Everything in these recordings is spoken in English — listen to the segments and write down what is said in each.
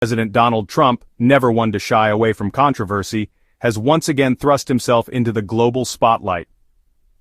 President Donald Trump, never one to shy away from controversy, has once again thrust himself into the global spotlight.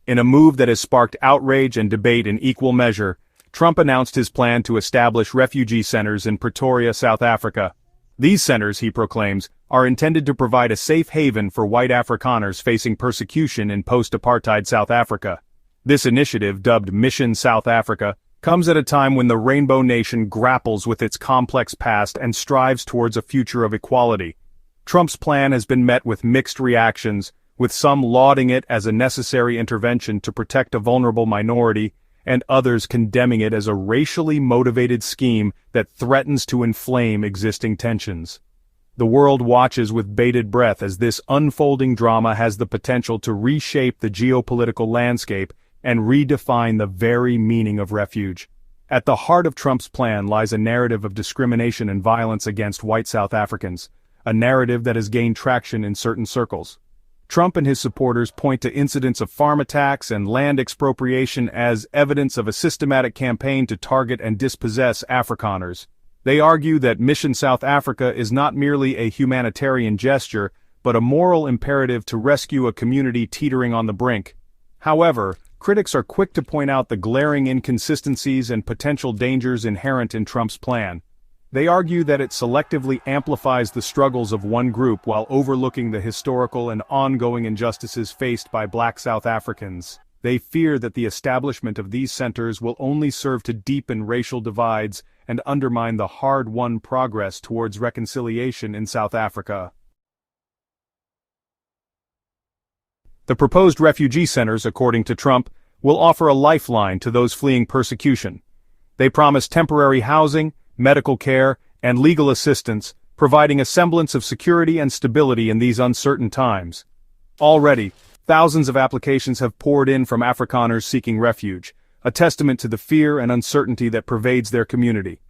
In a move that has sparked outrage and debate in equal measure, Trump announced his plan to establish refugee centers in Pretoria, South Africa. These centers, he proclaims, are intended to provide a safe haven for white Afrikaners facing persecution in post-apartheid South Africa. This initiative, dubbed Mission South Africa, comes at a time when the Rainbow Nation grapples with its complex past and strives towards a future of equality. Trump's plan has been met with mixed reactions, with some lauding it as a necessary intervention to protect a vulnerable minority, and others condemning it as a racially motivated scheme that threatens to inflame existing tensions. The world watches with bated breath as this unfolding drama has the potential to reshape the geopolitical landscape and redefine the very meaning of refuge. At the heart of Trump's plan lies a narrative of discrimination and violence against white South Africans, a narrative that has gained traction in certain circles. Trump and his supporters point to incidents of farm attacks and land expropriation as evidence of a systematic campaign to target and dispossess Afrikaners. They argue that Mission South Africa is not merely a humanitarian gesture, but a moral imperative to rescue a community teetering on the brink. However, critics are quick to point out the glaring inconsistencies and potential dangers inherent in Trump's plan. They argue that it selectively amplifies the struggles of one group while overlooking the historical and ongoing injustices faced by black South Africans. They fear that the establishment of these centers will only serve to deepen racial divides and undermine the hard-won progress towards reconciliation in South Africa. The proposed refugee centers, according to Trump, will offer a lifeline to those fleeing persecution. They promise temporary housing, medical care, and legal assistance, providing a semblance of security and stability in these uncertain times. Already, thousands of applications have poured in from Afrikaners seeking refuge, a testament to the fear and uncertainty that pervades their community.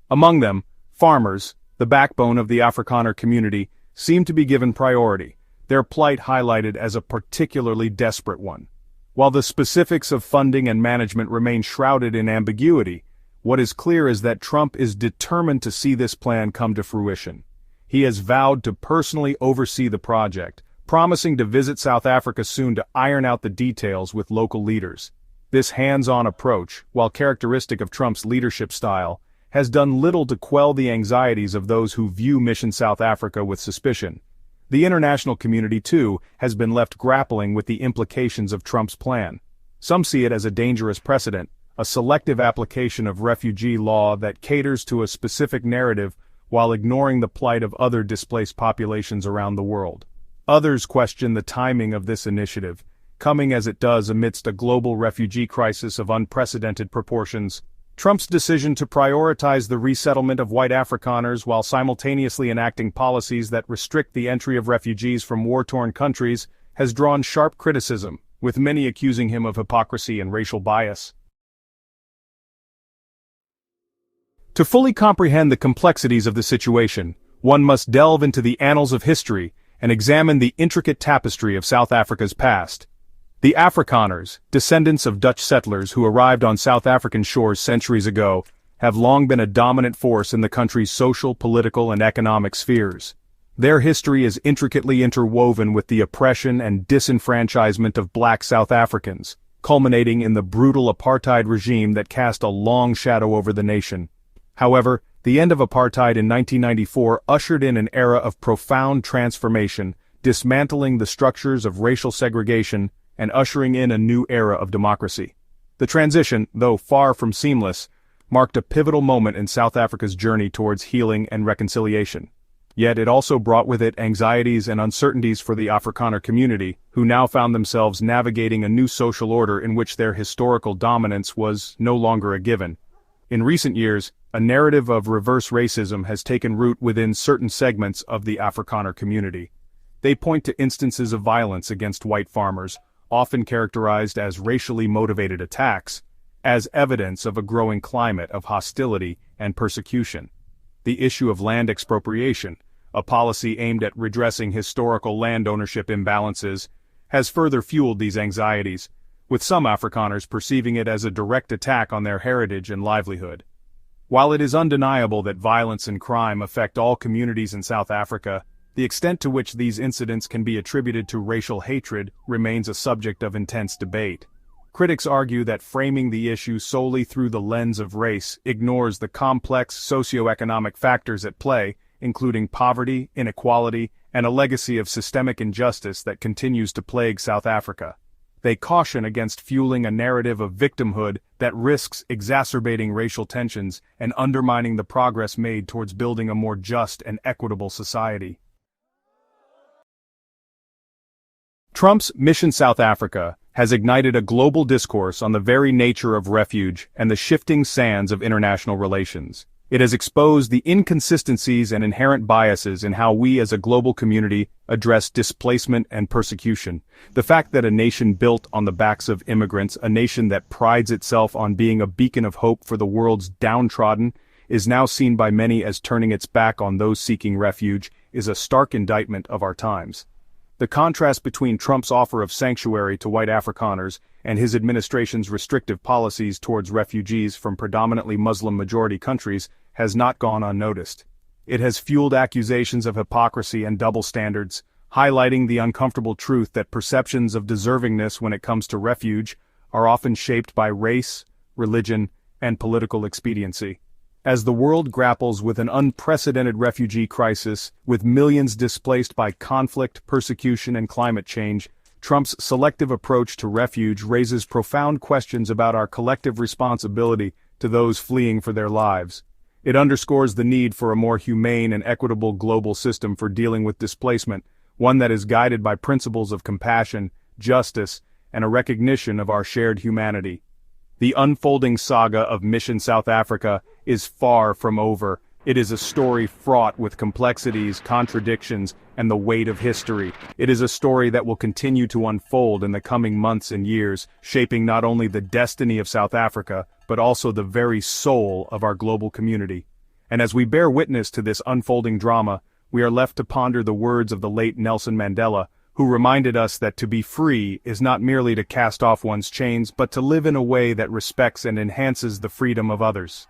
Among them, farmers, the backbone of the Afrikaner community, seem to be given priority, their plight highlighted as a particularly desperate one. While the specifics of funding and management remain shrouded in ambiguity, what is clear is that Trump is determined to see this plan come to fruition. He has vowed to personally oversee the project, promising to visit South Africa soon to iron out the details with local leaders. This hands-on approach, while characteristic of Trump's leadership style, has done little to quell the anxieties of those who view Mission South Africa with suspicion. The international community, too, has been left grappling with the implications of Trump's plan. Some see it as a dangerous precedent, a selective application of refugee law that caters to a specific narrative while ignoring the plight of other displaced populations around the world. Others question the timing of this initiative, coming as it does amidst a global refugee crisis of unprecedented proportions. Trump's decision to prioritize the resettlement of white Afrikaners while simultaneously enacting policies that restrict the entry of refugees from war-torn countries has drawn sharp criticism, with many accusing him of hypocrisy and racial bias. To fully comprehend the complexities of the situation, one must delve into the annals of history and examine the intricate tapestry of South Africa's past. The Afrikaners, descendants of Dutch settlers who arrived on South African shores centuries ago, have long been a dominant force in the country's social, political, and economic spheres. Their history is intricately interwoven with the oppression and disenfranchisement of black South Africans, culminating in the brutal apartheid regime that cast a long shadow over the nation. However, the end of apartheid in 1994 ushered in an era of profound transformation, dismantling the structures of racial segregation and ushering in a new era of democracy. The transition, though far from seamless, marked a pivotal moment in South Africa's journey towards healing and reconciliation. Yet it also brought with it anxieties and uncertainties for the Afrikaner community, who now found themselves navigating a new social order in which their historical dominance was no longer a given. In recent years, a narrative of reverse racism has taken root within certain segments of the Afrikaner community. They point to instances of violence against white farmers, often characterized as racially motivated attacks, as evidence of a growing climate of hostility and persecution. The issue of land expropriation, a policy aimed at redressing historical land ownership imbalances, has further fueled these anxieties, with some Afrikaners perceiving it as a direct attack on their heritage and livelihood. While it is undeniable that violence and crime affect all communities in South Africa, the extent to which these incidents can be attributed to racial hatred remains a subject of intense debate. Critics argue that framing the issue solely through the lens of race ignores the complex socioeconomic factors at play, including poverty, inequality, and a legacy of systemic injustice that continues to plague South Africa. They caution against fueling a narrative of victimhood that risks exacerbating racial tensions and undermining the progress made towards building a more just and equitable society. Trump's Mission South Africa has ignited a global discourse on the very nature of refuge and the shifting sands of international relations. It has exposed the inconsistencies and inherent biases in how we as a global community address displacement and persecution. The fact that a nation built on the backs of immigrants, a nation that prides itself on being a beacon of hope for the world's downtrodden, is now seen by many as turning its back on those seeking refuge, is a stark indictment of our times. The contrast between Trump's offer of sanctuary to white Afrikaners and his administration's restrictive policies towards refugees from predominantly Muslim-majority countries has not gone unnoticed. It has fueled accusations of hypocrisy and double standards, highlighting the uncomfortable truth that perceptions of deservingness when it comes to refuge are often shaped by race, religion, and political expediency. As the world grapples with an unprecedented refugee crisis, with millions displaced by conflict, persecution, and climate change, Trump's selective approach to refuge raises profound questions about our collective responsibility to those fleeing for their lives. It underscores the need for a more humane and equitable global system for dealing with displacement, one that is guided by principles of compassion, justice, and a recognition of our shared humanity. The unfolding saga of Mission South Africa is far from over. It is a story fraught with complexities, contradictions, and the weight of history. It is a story that will continue to unfold in the coming months and years, shaping not only the destiny of South Africa, but also the very soul of our global community. And as we bear witness to this unfolding drama, we are left to ponder the words of the late Nelson Mandela, who reminded us that to be free is not merely to cast off one's chains but to live in a way that respects and enhances the freedom of others.